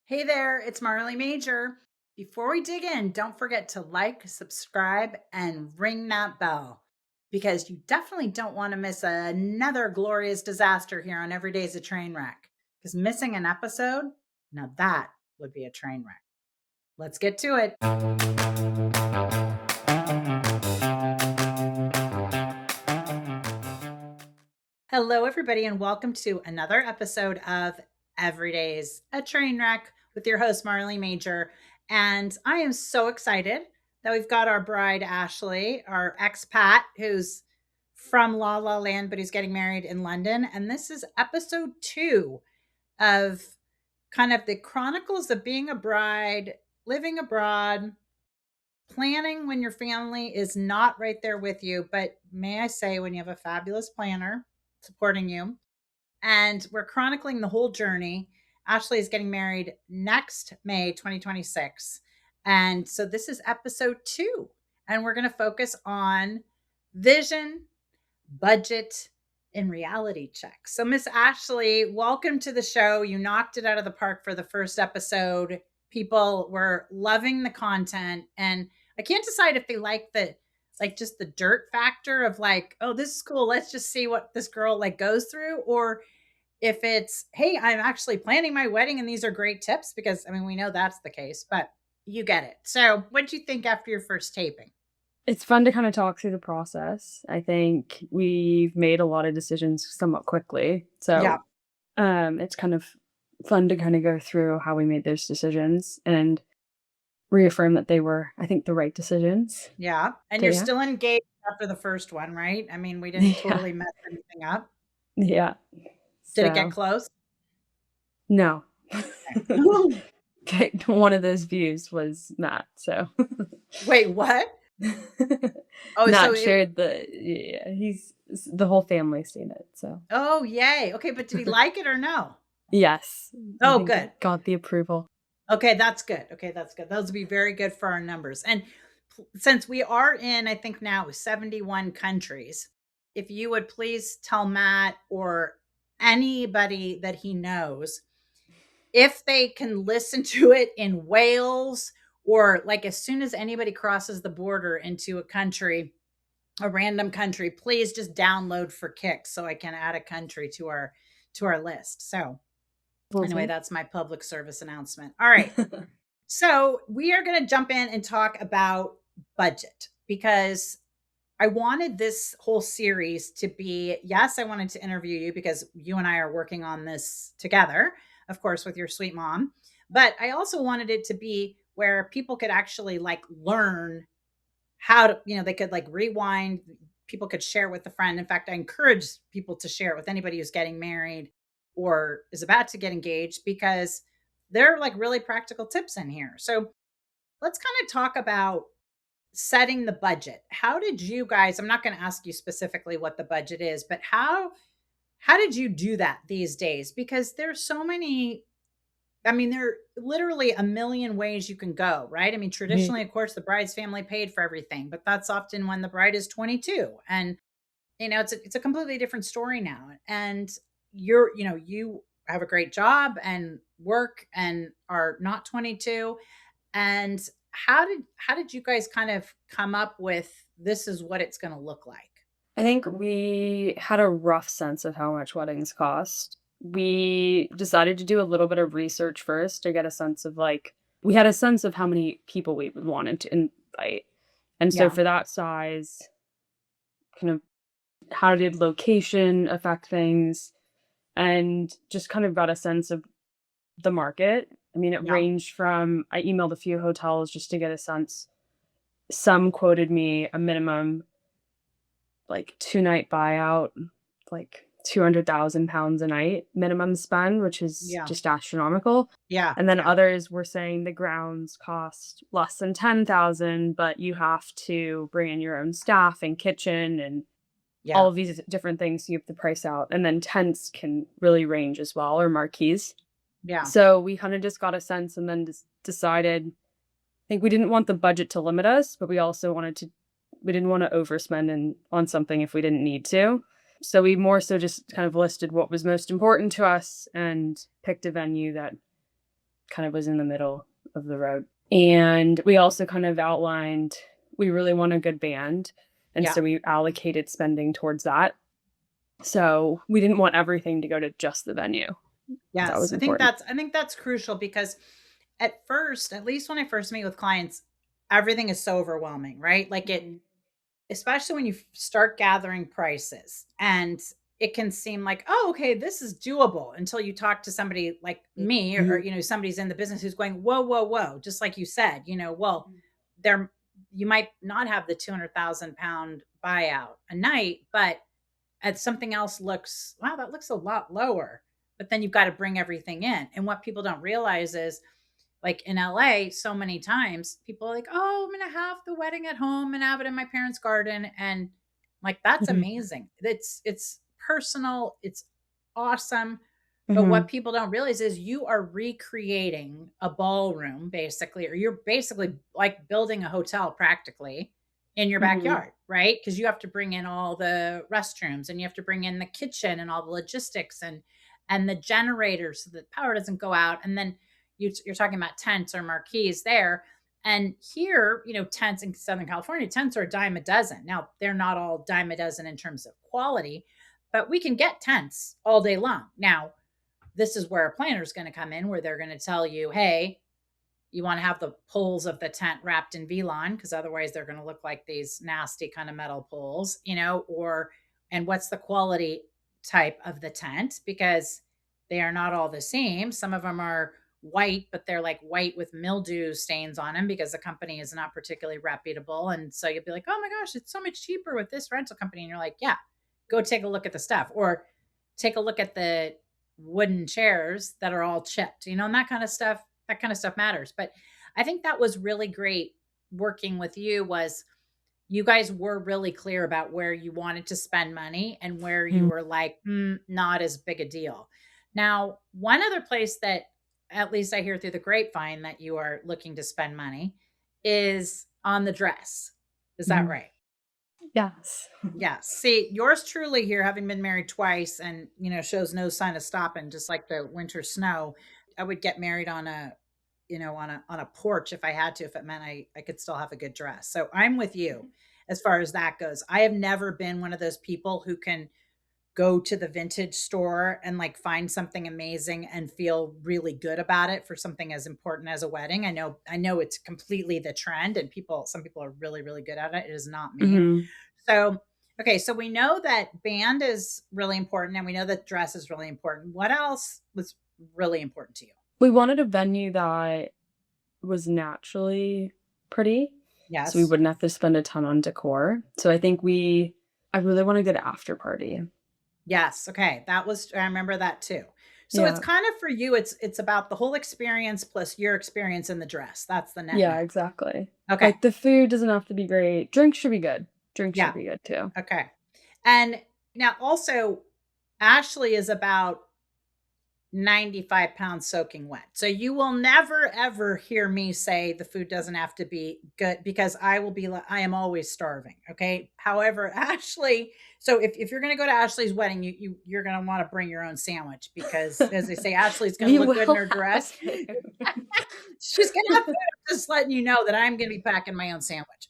Hey there, it's Marley Major. Before we dig in, don't forget to like, subscribe, and ring that bell because you definitely don't want to miss another glorious disaster here on Every Day's a Train Wreck. Because missing an episode, now that would be a train wreck. Let's get to it. Hello, everybody, and welcome to another episode of Every Day's a Train Wreck with your host, Marley Major. And I am so excited that we've got our bride, Ashley, our expat, who's from La La Land, but who's getting married in London. And this is episode 2 of kind of the chronicles of being a bride, living abroad, planning when your family is not right there with you. But may I say, when you have a fabulous planner supporting you, and we're chronicling the whole journey. Ashley is getting married next May 2026. And so this is episode 2. And we're going to focus on vision, budget, and reality check. So, Miss Ashley, welcome to the show. You knocked it out of the park for the first episode. People were loving the content. And I can't decide if they like just the dirt factor of like, oh, this is cool. Let's just see what this girl like goes through, or if it's, hey, I'm actually planning my wedding and these are great tips, because I mean, we know that's the case, but you get it. So what'd you think after your first taping? It's fun to kind of talk through the process. I think we've made a lot of decisions somewhat quickly. Yeah. It's kind of fun to kind of go through how we made those decisions and reaffirm that they were, I think, the right decisions. Yeah. And So you're yeah. still engaged after the first one, right? I mean, we didn't Yeah. totally mess anything up. Yeah. Did it get So close? no. Okay. Okay, one of those views was Matt, so Wait, what? Oh, Matt shared he's the whole family seen it, so oh, yay. Okay. But did he like it or no? yes. I Oh, think good. it got the approval. Okay, that's good. Okay, that's good. Those would be very good for our numbers. And since we are in, I think now 71 countries, if you would please tell Matt or anybody that he knows if they can listen to it in Wales, or like as soon as anybody crosses the border into a country, a random country, please just download for kicks so I can add a country to our list. So Will anyway, do. that's my public service announcement. All right. So we are going to jump in and talk about budget, because I wanted this whole series to be, yes, I wanted to interview you because you and I are working on this together, of course, with your sweet mom. But I also wanted it to be where people could actually like learn how to, they could like rewind. People could share with a friend. In fact, I encourage people to share it with anybody who's getting married or is about to get engaged, because there are like really practical tips in here. So let's kind of talk about setting the budget. How did you guys, I'm not going to ask you specifically what the budget is, but how did you do that these days? Because there's so many, I mean, there are literally a million ways you can go, right? I mean, traditionally, of course, the bride's family paid for everything, but that's often when the bride is 22. And, it's a completely different story now. And you have a great job and work and are not 22. And how did you guys kind of come up with this is what it's going to look like? I think we had a rough sense of how much weddings cost. We decided to do a little bit of research first to get a sense of we had a sense of how many people we wanted to invite. And so Yeah. for that size, kind of how did location affect things, and just kind of got a sense of the market. I mean, it Yeah. ranged from, I emailed a few hotels just to get a sense. Some quoted me a minimum like 2-night buyout, like £200,000 a night minimum spend, which is Yeah. just astronomical. Yeah. And then Yeah. others were saying the grounds cost less than 10,000, but you have to bring in your own staff and kitchen and all Yeah. of these different things you have to price out. And then tents can really range as well, or marquees. Yeah. So we kind of just got a sense and then decided, I think we didn't want the budget to limit us, but we also we didn't want to overspend on something if we didn't need to. So we more so just kind of listed what was most important to us and picked a venue that kind of was in the middle of the road. And we also kind of outlined we really want a good band, and Yeah. so we allocated spending towards that. So we didn't want everything to go to just the venue. That Yes. was important. I think that's crucial because at first, at least when I first meet with clients, everything is so overwhelming, right? Like it, Mhm. especially when you start gathering prices and it can seem like, oh, okay, this is doable until you talk to somebody like me or, Mhm. you know, somebody's in the business who's going, whoa, whoa, whoa. Just like you said, you know, well, there, you might not have the 200,000 pound buyout a night, but at something else looks, wow, that looks a lot lower. But then you've got to bring everything in. And what people don't realize is like in LA, so many times people are like, oh, I'm going to have the wedding at home and have it in my parents' garden. And like, that's Mhm. amazing. It's personal. It's awesome. But what Mhm. people don't realize is you are recreating a ballroom basically, or you're basically like building a hotel practically in your Mhm. backyard, right? Because you have to bring in all the restrooms and you have to bring in the kitchen and all the logistics and the generators so that power doesn't go out. And then you're talking about tents or marquees there. And here, you know, tents in Southern California, tents are a dime a dozen. Now, they're not all dime a dozen in terms of quality, but we can get tents all day long. Now, this is where a planner is going to come in, where they're going to tell you, hey, you want to have the poles of the tent wrapped in V-Line because otherwise they're going to look like these nasty kind of metal poles, you know, or, and what's the quality type of the tent because they are not all the same. Some of them are white, but they're like white with mildew stains on them because the company is not particularly reputable. And so you'll be like, oh my gosh, it's so much cheaper with this rental company. And you're like, yeah, go take a look at the stuff or take a look at the wooden chairs that are all chipped, you know, and that kind of stuff matters. But I think that was really great working with you was you guys were really clear about where you wanted to spend money and where you Mhm. were like, not as big a deal. Now, one other place that at least I hear through the grapevine that you are looking to spend money is on the dress. Is that Mhm. right? Yes. Yes. See, yours truly here, having been married twice and, you know, shows no sign of stopping, just like the winter snow. I would get married on a, you know, on a porch if I had to, if it meant I could still have a good dress. So I'm with you as far as that goes. I have never been one of those people who can go to the vintage store and like find something amazing and feel really good about it for something as important as a wedding. I know it's completely the trend and people some people are really really good at it. It is not me. Mhm. So, okay, so we know that band is really important and we know that dress is really important. What else was really important to you? We wanted a venue that was naturally pretty, so we Yes. wouldn't have to spend a ton on decor. So I really want a good after party. Yes. Okay. That was I remember that too. So it's Yeah. kind of for you, it's about the whole experience plus your experience in the dress. That's the net Yeah, net. exactly. Okay. Like, the food doesn't have to be great. Drinks should be good. Drinks should Yeah. be good too. Okay. And now also Ashley is about 95 pounds soaking wet. So you will never ever hear me say the food doesn't have to be good because I will be like, I am always starving. Okay. However, Ashley, so if you're going to go to Ashley's wedding, you're going to want to bring your own sandwich because as they say, Ashley's going to We look good in will her have dress. food. She's gonna have food. I'm just letting you know that I'm gonna be packing my own sandwich.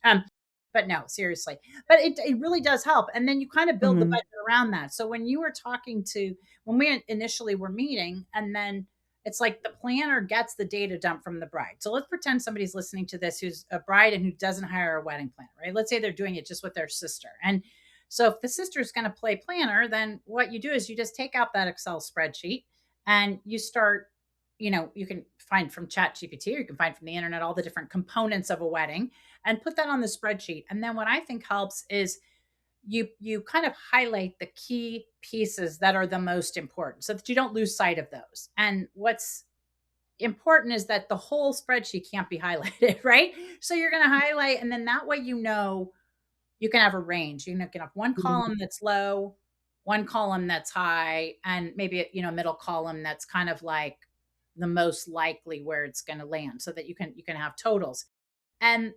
But no, seriously. But it really does help. And then you kind of build the Mhm. budget around that. So when you were talking to when we initially were meeting, and then it's like the planner gets the data dump from the bride. So let's pretend somebody's listening to this who's a bride and who doesn't hire a wedding planner, right? Let's say they're doing it just with their sister. And so if the sister is going to play planner, then what you do is you just take out that Excel spreadsheet and you start, you know, you can find from Chat GPT or you can find from the internet all the different components of a wedding and put that on the spreadsheet. And then what I think helps is you kind of highlight the key pieces that are the most important so that you don't lose sight of those. And what's important is that the whole spreadsheet can't be highlighted, right? So you're going to highlight and then that way you know you can have a range. You can have one Mhm. column that's low, one column that's high, and maybe you know a middle column that's kind of like the most likely where it's going to land, so that you can have totals, and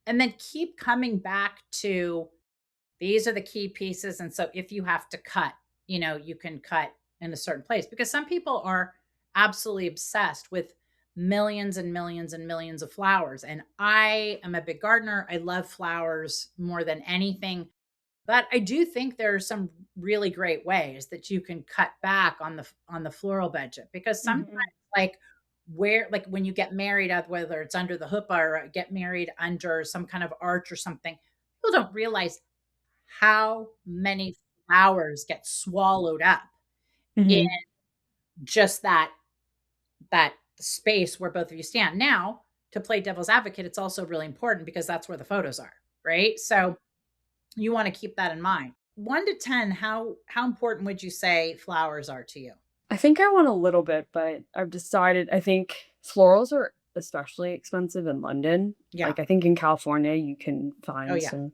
and then keep coming back to these are the key pieces. And so if you have to cut, you know, you can cut in a certain place because some people are absolutely obsessed with millions and millions and millions of flowers. And I am a big gardener. I love flowers more than anything. But I do think there are some really great ways that you can cut back on the floral budget, because sometimes, Mhm. like, where, like, when you get married, whether it's under the huppah or get married under some kind of arch or something, people don't realize how many flowers get swallowed up in Mhm. just that space where both of you stand. Now, to play devil's advocate, it's also really important because that's where the photos are, right? So you want to keep that in mind. 1 to 10, how important would you say flowers are to you? I think I want a little bit, but I've decided I think florals are especially expensive in London. Yeah. Like, I think in California, you can Oh, find yeah. some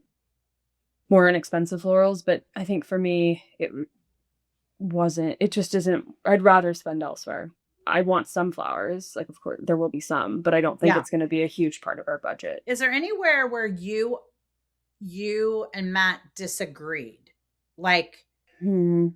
more inexpensive florals, but I think for me, it just isn't I'd rather spend elsewhere. I want some flowers, like, of course, there will be some, but I don't think Yeah. it's gonna be a huge part of our budget. Is there anywhere where you and Matt disagreed? Like, Hmm.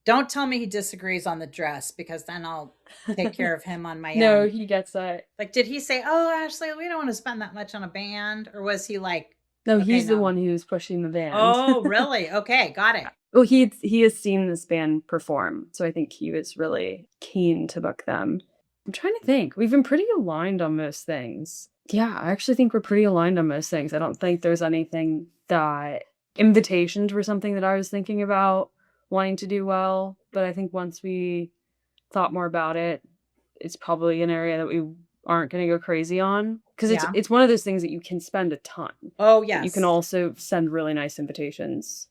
don't tell me he disagrees on the dress, because then I'll take care of him on my No, own. he gets that. Like, did he say, "Oh, Ashley, we don't want to spend that much on a band," or was he like, No, "Okay, he's the no"? one who's pushing the band. Oh, really? Okay, got it. Well, he has seen this band perform, so I think he was really keen to book them. I'm trying to think. We've been pretty aligned on most things. Yeah, I actually think we're pretty aligned on most things. I don't think there's anything that invitations were something that I was thinking about wanting to do well, but I think once we thought more about it, it's probably an area that we aren't gonna go crazy on because Yeah. it's one of those things that you can spend a ton, Oh, but you can yes. also send really nice invitations.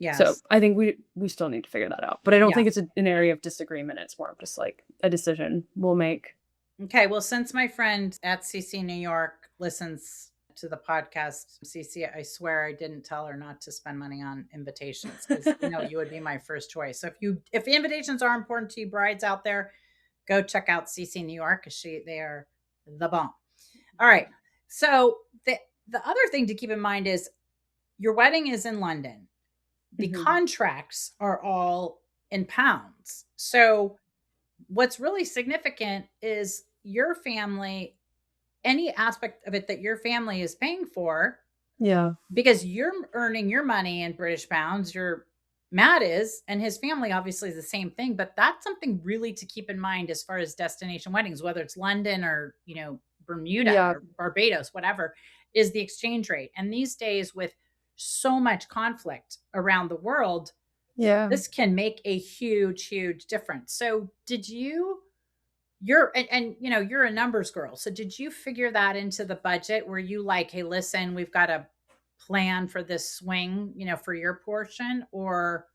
So, Yes. I think we still need to figure that out, but I don't Yeah. think it's an area of disagreement, it's more of just, like, a decision we'll make. Okay, well, since my friend at CC New York listens to the podcast, CC, I swear I didn't tell her not to spend money on invitations, because you would be my first choice. So if the invitations are important to you brides out there, go check out CC New York. They are the bomb. All right. So the other thing to keep in mind is your wedding is in London. The Mhm. contracts are all in pounds. So what's really significant is your family, any aspect of it that your family is paying for, Yeah. because you're earning your money in British pounds, your Matt is, and his family obviously is the same thing. But that's something really to keep in mind as far as destination weddings, whether it's London or, Bermuda Yeah. or Barbados, whatever, is the exchange rate. And these days, with so much conflict around the world, Yeah. this can make a huge, huge difference. So did you you're and you're a numbers girl. So did you figure that into the budget? Were you like, "Hey, listen, we've got a plan for this swing, for your portion," or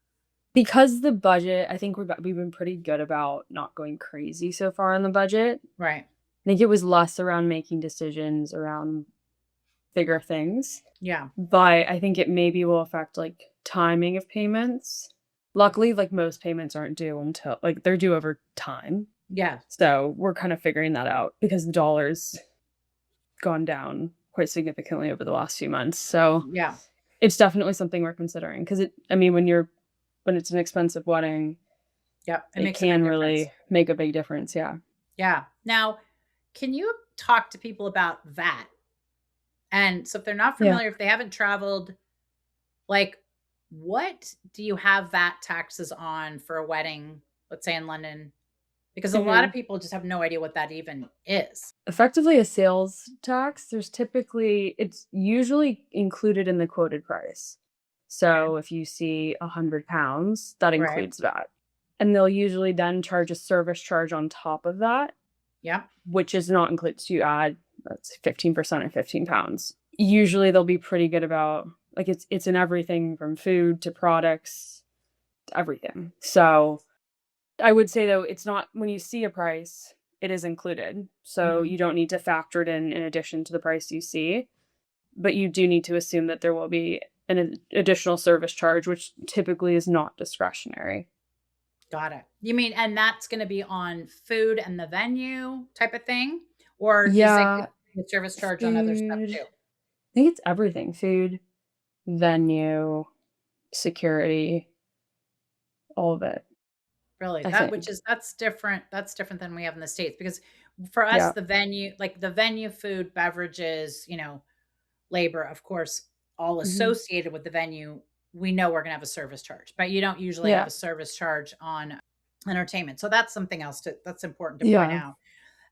Because the budget I think we've been pretty good about not going crazy so far on the budget. right. I think it was less around making decisions around bigger things, Yeah. but I think it maybe will affect, like, timing of payments. Luckily, like, most payments aren't due until like, they're due over time. Yeah. So, we're kind of figuring that out because the dollar's gone down quite significantly over the last few months. So, Yeah. it's definitely something we're considering because I mean, when it's an expensive wedding, Yep. It it makes a big can difference. really make a big difference, yeah. Yeah. Now, can you talk to people about that? And so if they're not Yeah. familiar, if they haven't traveled, like, what do you have VAT taxes on for a wedding, let's say in London? Because a lot of Mhm. people just have no idea what that even is. Effectively a sales tax, it's usually included in the quoted price. Okay. So, if you see £100, that Right. includes that. And they'll usually then charge a service charge on top of that, Yep. which is not included. So you add, that's 15% or £15. Usually they'll be pretty good about like it's in everything from food to products to everything. So I would say though, it's not when you see a price, it is included. So Mhm. you don't need to factor it in addition to the price you see, but you do need to assume that there will be an additional service charge, which typically is not discretionary. Got it. You mean, and that's gonna be on food and the venue type of thing? Or is it gonna Yeah, be a service charge on other stuff food. too? I think it's everything: food, venue, security, all of it, Really? I That which think. is that's different than we have in the States, because For us, Yeah. the venue, like the venue, food, beverages, labor, of course, all Mhm. associated with the venue, we know we're going to have a service charge, but you don't usually have Yeah. a service charge on entertainment. So that's something else that's important to point Yeah. out.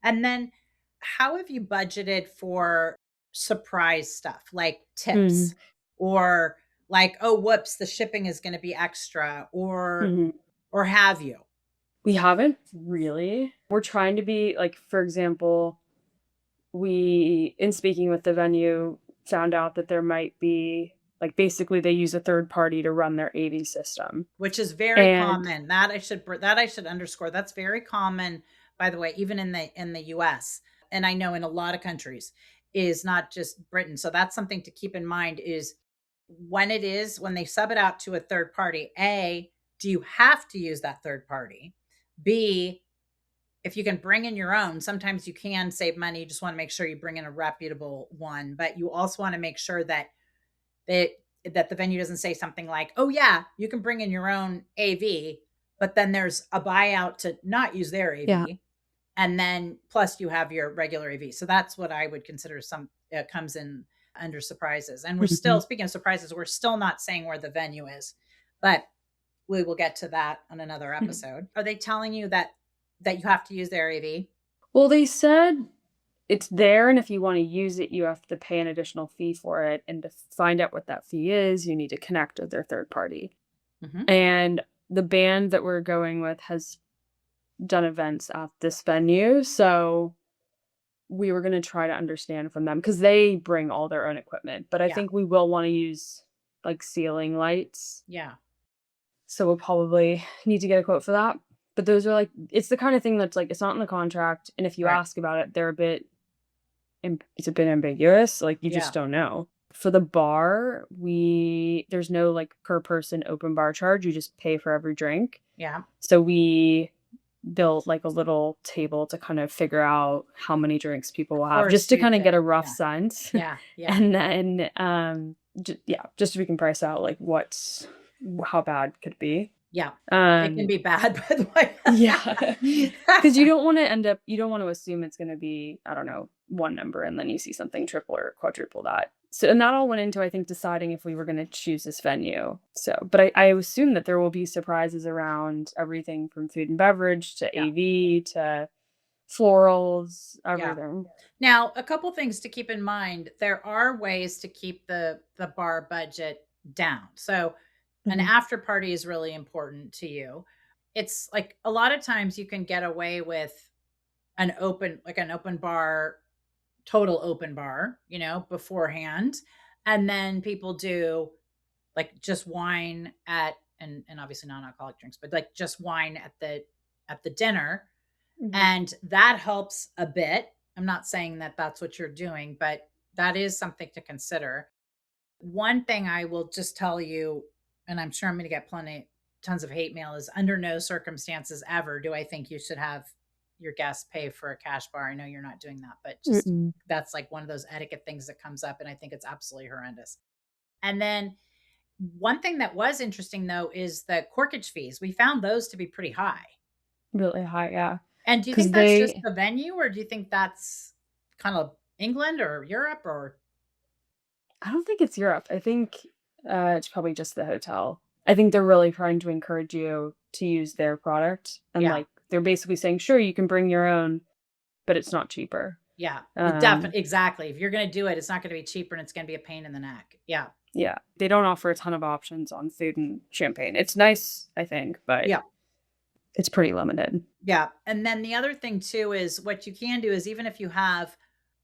And then how have you budgeted for surprise stuff like tips Mhm. or like, oh, whoops, the shipping is going to be extra Mhm. or have you? We haven't really. We're trying to be like, for example, we in speaking with the venue, found out that there might be like, basically, they use a third party to run their AV system. Which is very And common. That I should underscore. That's very common, by the way, even in the US. And I know in a lot of countries is not just Britain. So that's something to keep in mind is when they sub it out to a third party, A, do you have to use that third party? B, if you can bring in your own, sometimes you can save money. You just want to make sure you bring in a reputable one, but you also want to make sure that that the venue doesn't say something like, "Oh yeah, you can bring in your own AV," but then there's a buyout to not use their yeah. AV, and then plus you have your regular AV. So that's what I would consider some comes in under surprises. And we're still Mhm. speaking of surprises, we're still not saying where the venue is, but we will get to that on another episode. Are they telling you that you have to use their AV? Well, they said it's there, and if you wanna use it, you have to pay an additional fee for it, and to find out what that fee is, you need to connect with their third party. Hmm. And the band that we're going with has done events at this venue, so we were gonna try to understand from them because they bring all their own equipment, but I Yeah, think we will wanna use, like, ceiling lights, yeah, so we'll probably need to get a quote for that. But those are, like, it's the kinda thing that's, like, it's not in the contract, and if you right, ask about it, it's a bit ambiguous, like, you just yeah, don't know. For the bar, we there's no, like, per person open bar charge, you just pay for every drink. yeah. So we built, like, a little table to kind of figure out how many drinks people will Of have, just course, to you kinda think, get a rough yeah, sense. yeah, yeah. And then, yeah, just so we can price out, like, how bad could it be. Yeah. It can Um, be bad, by the way. yeah, because you don't wanna assume it's gonna be, I don't know, one number, and then you see something triple or quadruple that. So and that all went into, I think, deciding if we were gonna choose this venue. So but I assume that there will be surprises around everything from food and beverage to Yeah, AV to florals, yeah. everything. Now, a couple things to keep in mind. There are ways to keep the bar budget down. So, an Mhm, after party is really important to you. It's like a lot of times you can get away with an open bar, total open bar, beforehand. And then people do like just wine and obviously non-alcoholic drinks, but like just wine at the dinner, mhm. and that helps a bit. I'm not saying that that's what you're doing, but that is something to consider. One thing I will just tell you, and I'm sure I'm going to get tons of hate mail, is under no circumstances ever do I think you should have your guests pay for a cash bar. I know you're not doing that, but just Mm-mm. that's like one of those etiquette things that comes up. And I think it's absolutely horrendous. And then one thing that was interesting though is the corkage fees. We found those to be pretty high. Really high, yeah. And do you Because think that's just they the venue, or do you think that's kind of England or Europe or I don't think it's Europe. I think, it's probably just the hotel. I think they're really trying to encourage you to use their product, and, yeah, like, they're basically saying, "Sure, you can bring your own, but it's not cheaper." yeah. Um, Exactly. If you're gonna do it, it's not gonna be cheaper and it's gonna be a pain in the neck. Yeah. yeah, they don't offer a ton of options on food and champagne. It's nice, I think, but Yeah. it's pretty limited. Yeah. And then the other thing too is what you can do is even if you have,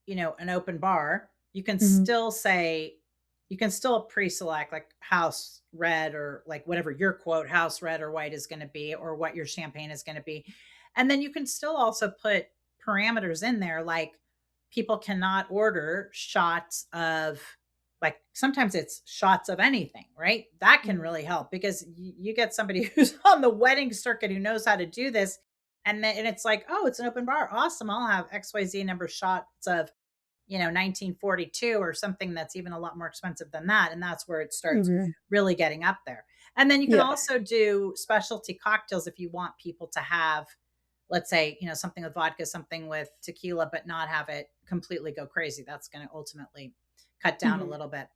an open bar, Mhm, you can still pre-select like house red or like whatever your quote house red or white is going to be or what your champagne is going to be. And then you can still also put parameters in there like people cannot order shots of like sometimes it's shots of anything, right? That can mhm, really help because you get somebody who's on the wedding circuit who knows how to do this and it's like, oh, it's an open bar. Awesome. I'll have XYZ number shots of 1942 or something that's even a lot more expensive than that. And that's where it starts mhm. really getting up there. And then you can Yeah. also do specialty cocktails if you want people to have let's say, something with vodka, something with tequila, but not have it completely go crazy. That's going to ultimately cut down a Mhm. little bit.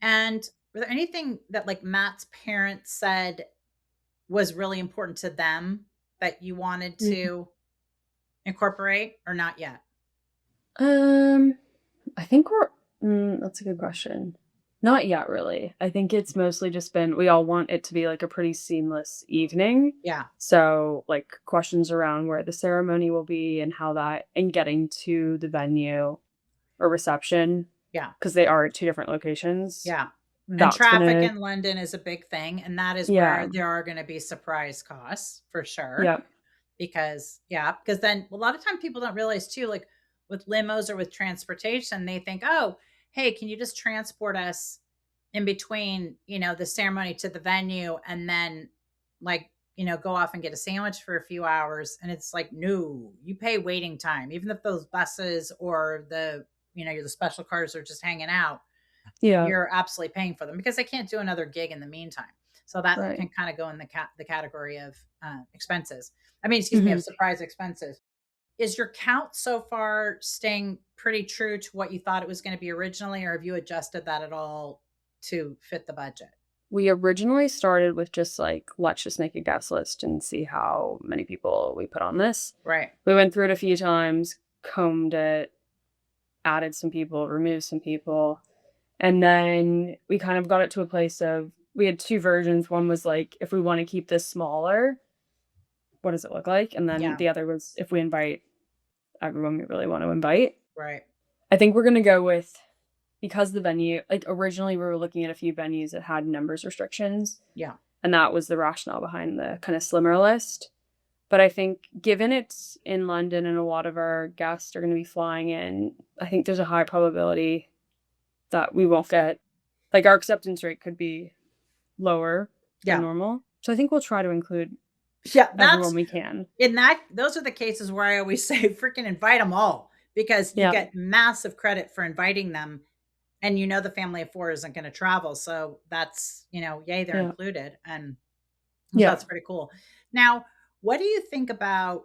And were there anything that like Matt's parents said was really important to them that you wanted Mhm. to incorporate or not yet? Um, I think that's a good question. Not yet, really. I think it's mostly just been we all want it to be like a pretty seamless evening. Yeah. So, like questions around where the ceremony will be and how that and getting to the venue or reception Yeah. because they are at two different locations. Yeah. And That's traffic gonna in London is a big thing. And that is yeah. where there are going to be surprise costs for sure. Yeah. Because then a lot of time people don't realize too, like with limos or with transportation, they think, oh, hey, can you just transport us in between, the ceremony to the venue and then like, go off and get a sandwich for a few hours. And it's like, no, you pay waiting time, even if those buses or the special cars are just hanging out, Yeah. you're absolutely paying for them because they can't do another gig in the meantime. So that Right. can kind of go in the category of expenses. I mean, excuse me, of Mhm. surprise expenses. Is your count so far staying pretty true to what you thought it was going to be originally, or have you adjusted that at all to fit the budget? We originally started with just like, let's just make a guest list and see how many people we put on this. Right. We went through it a few times, combed it, added some people, removed some people, and then we kind of got it to a place of we had two versions. One was like, if we want to keep this smaller, what does it look like? And then Yeah. the other was if we invite everyone we really want to invite. Right. I think we're gonna go with because the venue like originally we were looking at a few venues that had numbers restrictions, Yeah. and that was the rationale behind the kind of slimmer list. But I think given it's in London and a lot of our guests are gonna be flying in, I think there's a high probability that we won't get like, our acceptance rate could be lower than Yeah. normal. So I think we'll try to include Yeah. everyone we can. Those are the cases where I always say freaking invite them all because you Yeah, get massive credit for inviting them. And the family of four isn't going to travel. So that's, yay, they're yeah, included. And so yeah. that's pretty cool. Now, what do you think about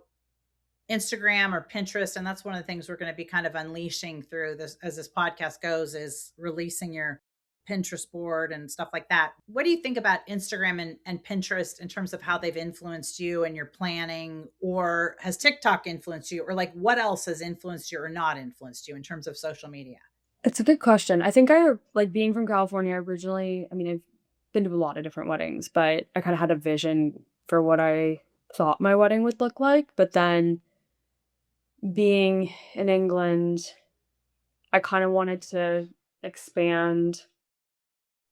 Instagram or Pinterest? And that's one of the things we're going to be kind of unleashing through this as this podcast goes is releasing your Pinterest board and stuff like that. What do you think about Instagram and Pinterest in terms of how they've influenced you and your planning? Or has TikTok influenced you? Or like what else has influenced you or not influenced you in terms of social media? It's a good question. I think I like being from California originally, I mean, I've been to a lot of different weddings, but I kinda had a vision for what I thought my wedding would look like, but then being in England, I kinda wanted to expand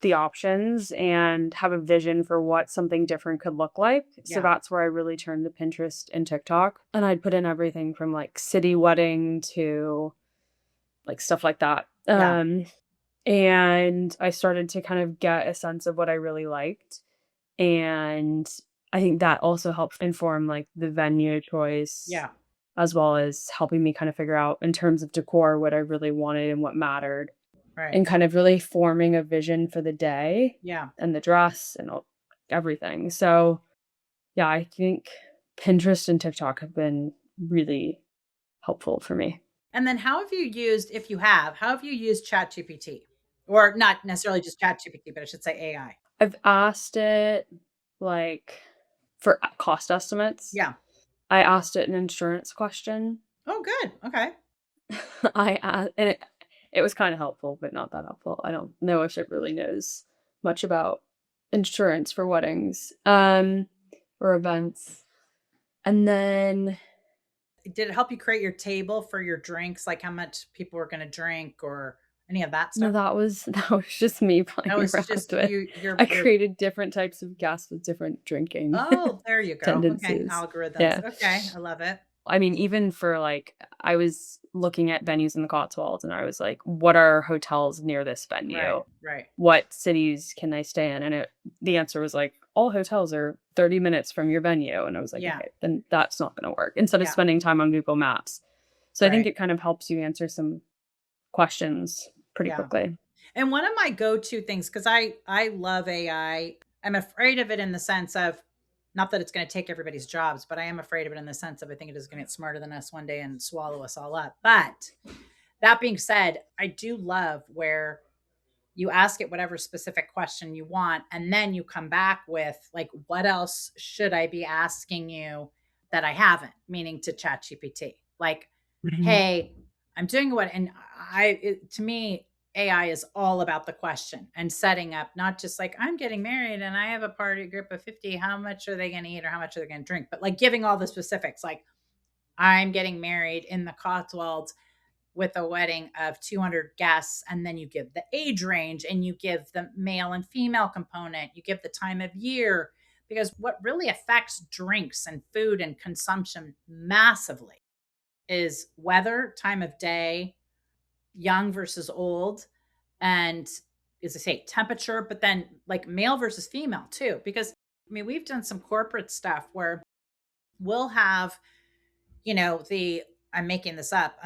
the options and have a vision for what something different could look like. So Yeah. that's where I really turned to Pinterest and TikTok, and I'd put in everything from, like, city wedding to, like, stuff like that. Yeah. And I started to kind of get a sense of what I really liked, and I think that also helped inform, like, the venue choice, Yeah. as well as helping me kind of figure out in terms of decor what I really wanted and what mattered. Right. And kind of really forming a vision for the day Yeah. and the dress and everything. So, yeah, I think Pinterest and TikTok have been really helpful for me. And then how have you used, if you have, how have you used ChatGPT? Or not necessarily just ChatGPT, but I should say AI. I've asked it, like, for cost estimates. Yeah. I asked it an insurance question. Oh, good. Okay. And it was kinda helpful, but not that helpful. I don't know if it really knows much about insurance for weddings, or events. And then Did it help you create your table for your drinks, like how much people were going to drink or any of that no, stuff? that was just me That playing was around just with you, I your, created different types of guests with different drinking oh, there you go. Okay. tendencies. Algorithms. Yeah. Okay. I love it. I mean, even for, like I was looking at venues in the Cotswolds, and I was like, "What are hotels near this Right. venue? Right. What cities can I stay in?" And the answer was like, "All hotels are 30 minutes from your venue." And I was like, Yeah. "Okay, then that's not gonna work," instead of Yeah. spending time on Google Maps. So I think Right. it kind of helps you answer some questions pretty Yeah. quickly. And one of my go-to things, because I love AI, I'm afraid of it in the sense of Not that it's going to take everybody's jobs, but I am afraid of it in the sense of I think it is going to get smarter than us one day and swallow us all up. But that being said, I do love where you ask it whatever specific question you want, and then you come back with like, what else should I be asking you that I haven't, meaning to chat GPT? Like, Mhm. hey, I'm doing what, and to me, AI is all about the question and setting up, not just like, I'm getting married and I have a party group of 50. How much are they going to eat or how much are they going to drink? But like giving all the specifics, like, I'm getting married in the Cotswolds with a wedding of 200 guests, and then you give the age range and you give the male and female component, you give the time of year, because what really affects drinks and food and consumption massively is weather, time of day, young versus old, and as I say, temperature, but then like male versus female too. Because I mean, we've done some corporate stuff where we'll have, the, I'm making this up,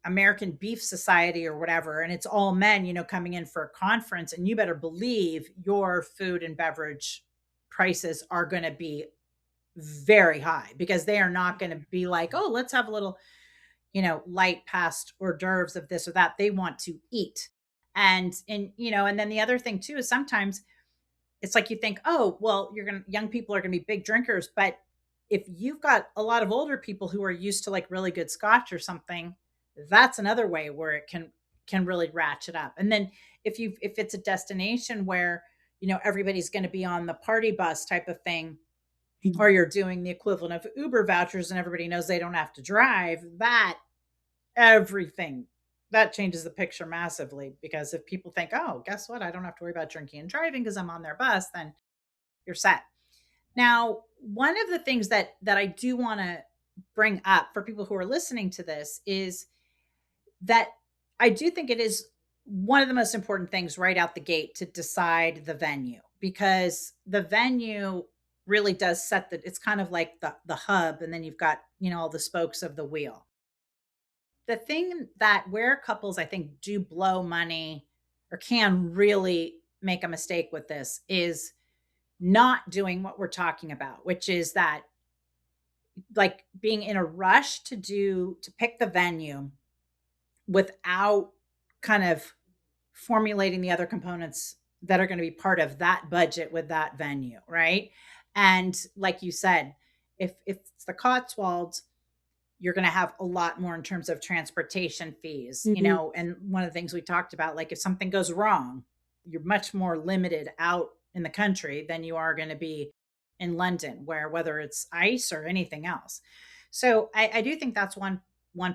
American Beef Society or whatever, and it's all men, coming in for a conference, and you better believe your food and beverage prices are going to be very high because they are not going to be like, oh, let's have a little, light past hors d'oeuvres of this or that. They want to eat. And then the other thing too is sometimes it's like you think, oh, well, young people are going to be big drinkers, but if you've got a lot of older people who are used to like really good scotch or something, that's another way where it can really ratchet up. And then if it's a destination where, everybody's going to be on the party bus type of thing, or you're doing the equivalent of Uber vouchers and everybody knows they don't have to drive, that everything that changes the picture massively, because if people think, oh, guess what, I don't have to worry about drinking and driving because I'm on their bus, then you're set. Now, one of the things that I do want to bring up for people who are listening to this is that I do think it is one of the most important things right out the gate to decide the venue, because the venue really does set it's kind of like the hub, and then you've got, all the spokes of the wheel. The thing that where couples I think do blow money or can really make a mistake with this is not doing what we're talking about, which is that like being in a rush to pick the venue without kind of formulating the other components that are going to be part of that budget with that venue, right? And like you said, if it's the Cotswolds, you're going to have a lot more in terms of transportation fees, Mhm. and one of the things we talked about, like if something goes wrong, you're much more limited out in the country than you are going to be in London, where whether it's ice or anything else. So I do think that's one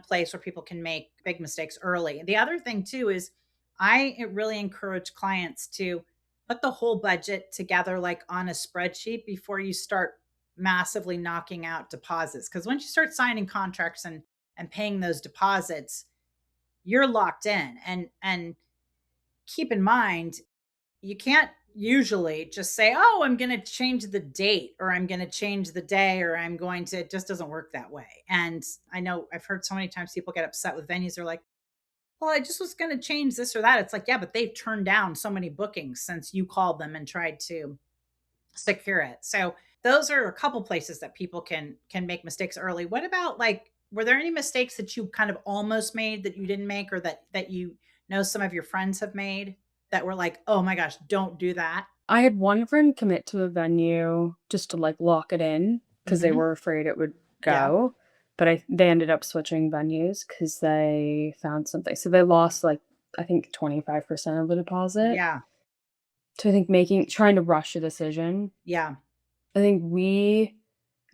place where people can make big mistakes early. The other thing too is I really encourage clients to put the whole budget together like on a spreadsheet before you start massively knocking out deposits, because once you start signing contracts and paying those deposits, you're locked in. And keep in mind, you can't usually just say, oh, I'm going to change the date, or I'm going to change the day, or I'm going to, it just doesn't work that way. And I know I've heard so many times people get upset with venues. They're like, well, I just was going to change this or that. It's like, yeah, but they've turned down so many bookings since you called them and tried to secure it. So those are a couple places that people can make mistakes early. What about like, were there any mistakes that you kind of almost made that you didn't make, or that you know some of your friends have made that were like, oh my gosh, don't do that? I had one friend commit to a venue just to, like, lock it in because they Hmm. were afraid it would Yeah. go, but they ended up switching venues because they found something. So they lost, like, I think 25% of the deposit. Yeah. So I think making trying to rush a decision. Yeah. I think we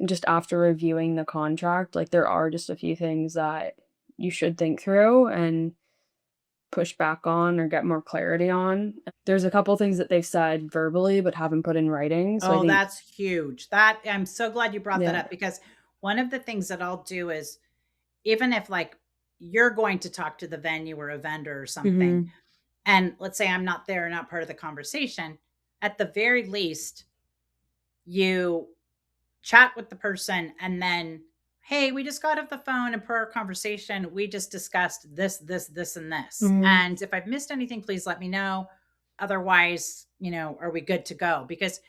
just after reviewing the contract, like, there are just a few things that you should think through and push back on or get more clarity on. There's a couple things that they've said verbally but haven't put in writing, so I Oh, think that's huge. That I'm so glad you brought that yeah. up, because one of the things that I'll do is, even if like you're going to talk to the venue or a vendor or something, Mhm. and let's say I'm not there, not part of the conversation, at the very least, you chat with the person and then, hey, we just got off the phone, and per our conversation, we just discussed this, and this. Mhm. And if I've missed anything, please let me know. Otherwise, are we good to go? Because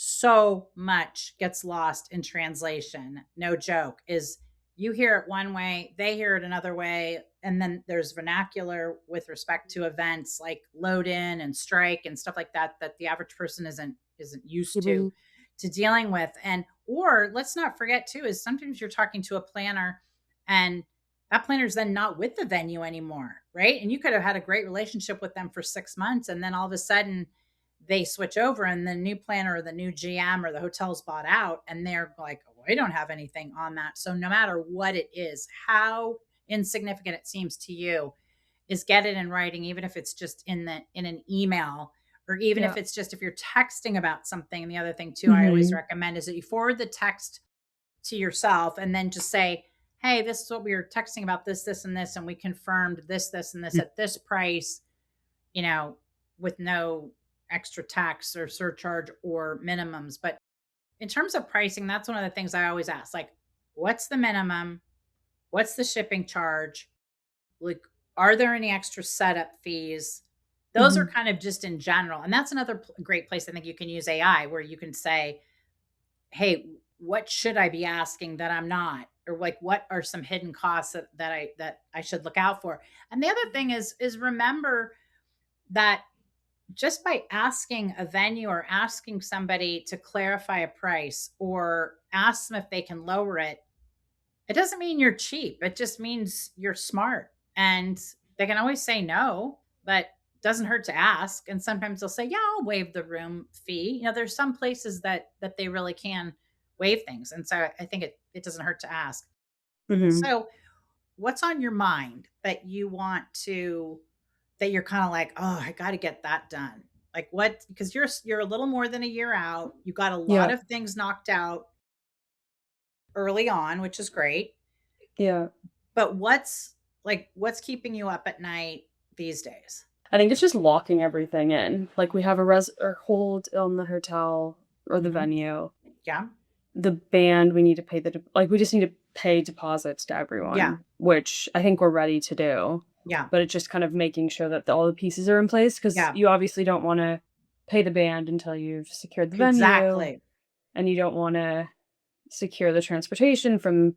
so much gets lost in translation. No joke. Is you hear it one way, they hear it another way, and then there's vernacular with respect to events like load in and strike and stuff like that that the average person isn't used Mhm. to dealing with. And or let's not forget too is sometimes you're talking to a planner and that planner's then not with the venue anymore, right? And you could have had a great relationship with them for 6 months, and then all of a sudden they switch over and the new planner or the new GM or the hotel's bought out and they're like, oh, we don't have anything on that. So no matter what it is, how insignificant it seems to you, is get it in writing, even if it's just in an email, or even if Yeah. it's just if you're texting about something. And the other thing too, I always Mhm. recommend is that you forward the text to yourself and then just say, hey, this is what we were texting about, this, and this, and we confirmed this, and this Mm. at this price, you know, with no extra tax or surcharge or minimums. But in terms of pricing, that's one of the things I always ask, like, what's the minimum? What's the shipping charge? Like, are there any extra setup fees? Those are Mhm. kind of just in general. And that's another great place I think you can use AI where you can say, hey, what should I be asking that I'm not? Or like what are some hidden costs that I should look out for? And the other thing is remember that just by asking a venue or asking somebody to clarify a price or ask them if they can lower it, it doesn't mean you're cheap. It just means you're smart. And they can always say no, but it doesn't hurt to ask. And sometimes they'll say, "Yeah, I'll waive the room fee." There's some places that they really can waive things. And so I think it doesn't hurt to ask. Mhm. So, what's on your mind that you want to that you're kind of like, "Oh, I got to get that done." Like what because you're a little more than a year out. You got a lot Yeah. of things knocked out early on, which is great. Yeah. But what's keeping you up at night these days? I think it's just locking everything in. Like, we have a or hold on the hotel or the Mhm. venue. Yeah. The band, we need to pay like, we just need to pay deposits to Yeah. everyone, which I think we're ready to do, Yeah. but it's just kind of making sure that all the pieces are in place because Yeah. you obviously don't wanna pay the band until you've secured the venue, Exactly. and you don't wanna secure the transportation from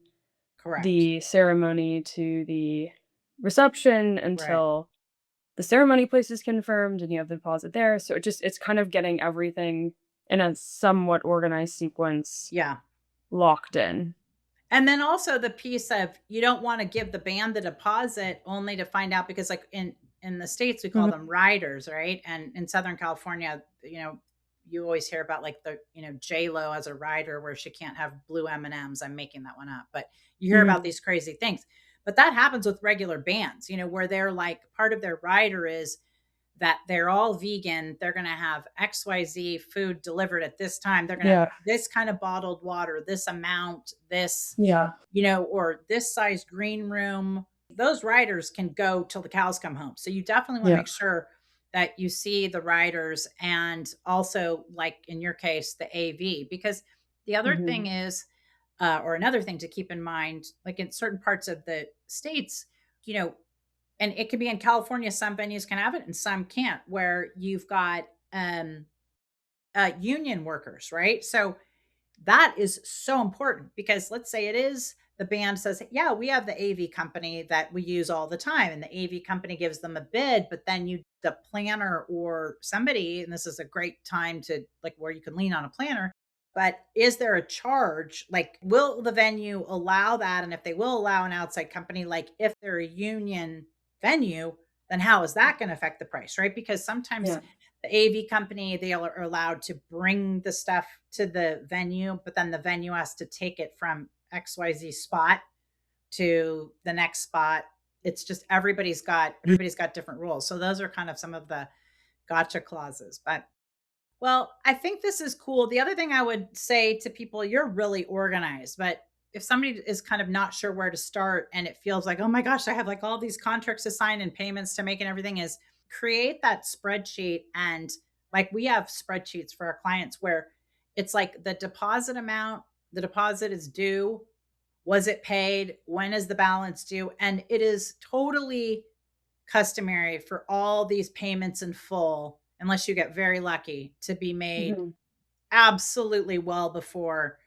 Correct. the ceremony to the reception Right. until the ceremony place is confirmed and you have the deposit there. So it's kind of getting everything in a somewhat organized sequence Yeah. locked in. And then also the piece of you don't wanna give the band the deposit only to find out because, like, in the States, we call them Mhm. riders, right? And in Southern California, you always hear about, like, J Lo as a rider where she can't have blue M&Ms. I'm making that one up, but you hear about Mhm. these crazy things. But that happens with regular bands, where they're like part of their rider is that they're all vegan. They're going to have XYZ food delivered at this time. They're going to Yeah. this kind of bottled water, this amount, this, Yeah. or this size green room. Those riders can go till the cows come home. So you definitely want to Yeah. make sure that you see the riders and also, like in your case, the AV. Because the other thing Mhm. is, or another thing to keep in mind, like in certain parts of the states, you know, and it could be in California, some venues can have it and some can't, where you've got union workers, right? So that is so important because let's say it is the band says, yeah, we have the AV company that we use all the time. And the AV company gives them a bid, but then the planner or somebody, and this is a great time to like where you can lean on a planner. But is there a charge? Like, will the venue allow that? And if they will allow an outside company, like if they're a union venue, then how is that going to affect the price? Right. Because sometimes Yeah. the AV company, they are allowed to bring the stuff to the venue, but then the venue has to take it from XYZ spot to the next spot. It's just everybody's got different rules. So those are kind of some of the gotcha clauses. But well, I think this is cool. The other thing I would say to people, you're really organized, but if somebody is kind of not sure where to start and it feels like, oh my gosh, I have like all these contracts to sign and payments to make and everything is create that spreadsheet. And like we have spreadsheets for our clients where it's like the deposit amount, the deposit is due, was it paid, when is the balance due? And it is totally customary for all these payments in full, unless you get very lucky, to be made Mhm. absolutely well before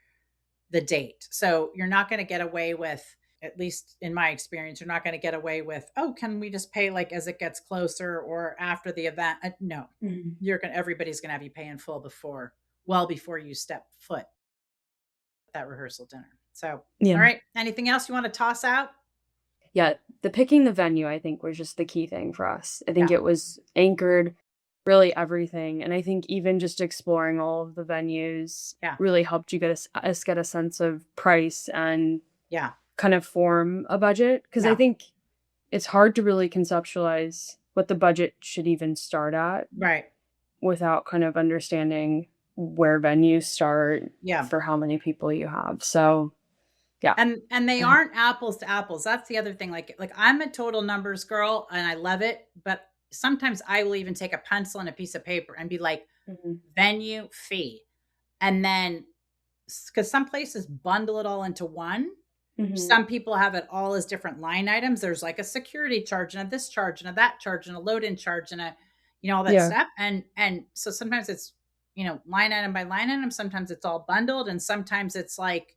the date. So you're not going to get away with, at least in my experience, you're not going to get away with, oh, can we just pay like as it gets closer or after the event? No, Mhm. everybody's going to have you pay in full well before you step foot at that rehearsal dinner. So, Yeah. all right. Anything else you want to toss out? Yeah, the picking the venue, I think, was just the key thing for us. I think Yeah. it was anchored really everything, and I think even just exploring all of the venues Yeah. really helped you get us get a sense of price and Yeah. kind of form a budget. Because I Yeah. think it's hard to really conceptualize what the budget should even start at Right. without kind of understanding where venues start Yeah. for how many people you have. So, yeah. And they I aren't apples to apples. That's the other thing. Like I'm a total numbers girl and I love it, but sometimes I will even take a pencil and a piece of paper and be like, Mhm. venue fee. And then because some places bundle it all into one. Mhm. Some people have it all as different line items. There's like a security charge and a this charge and a that charge and a load in charge and a, all that Yeah. stuff. And so sometimes it's, line item by line item. Sometimes it's all bundled. And sometimes it's like,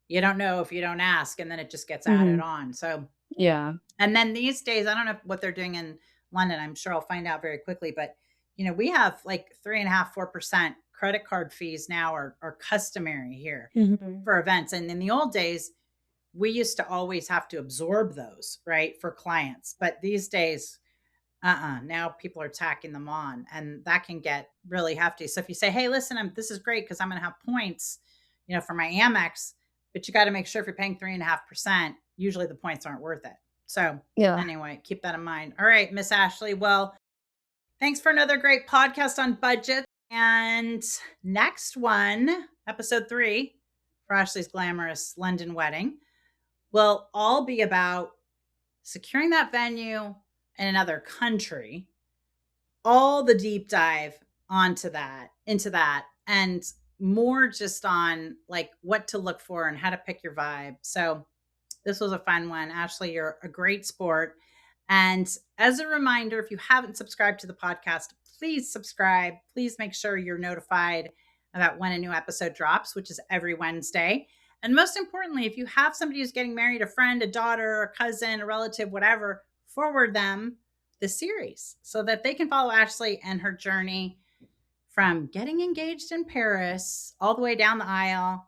you don't know if you don't ask, and then it just gets added Mhm. on. So, Yeah. and then these days, I don't know what they're doing in London. I'm sure I'll find out very quickly, but we have like 3.5%, 4% credit card fees now are customary here Mhm. for events. And in the old days, we used to always have to absorb those, right, for clients. But these days, now people are tacking them on, and that can get really hefty. So if you say, "Hey, listen, this is great because I'm going to have points, for my Amex," but you got to make sure if you're paying 3.5%, usually the points aren't worth it. So Yeah. anyway, keep that in mind. All right, Miss Ashley. Well, thanks for another great podcast on budget. And next one, episode 3 for Ashley's glamorous London wedding, will all be about securing that venue in another country, all the deep dive into that, and more just on like what to look for and how to pick your vibe. So this was a fun one. Ashley, you're a great sport. And as a reminder, if you haven't subscribed to the podcast, please subscribe. Please make sure you're notified about when a new episode drops, which is every Wednesday. And most importantly, if you have somebody who's getting married, a friend, a daughter, a cousin, a relative, whatever, forward them the series so that they can follow Ashley and her journey from getting engaged in Paris all the way down the aisle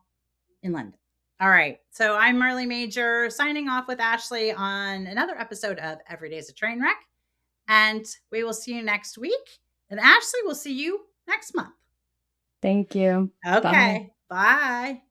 in London. All right. So I'm Marley Major signing off with Ashley on another episode of Every Day's a Train Wreck. And we will see you next week. And Ashley will see you next month. Thank you. Bye. Okay. Bye.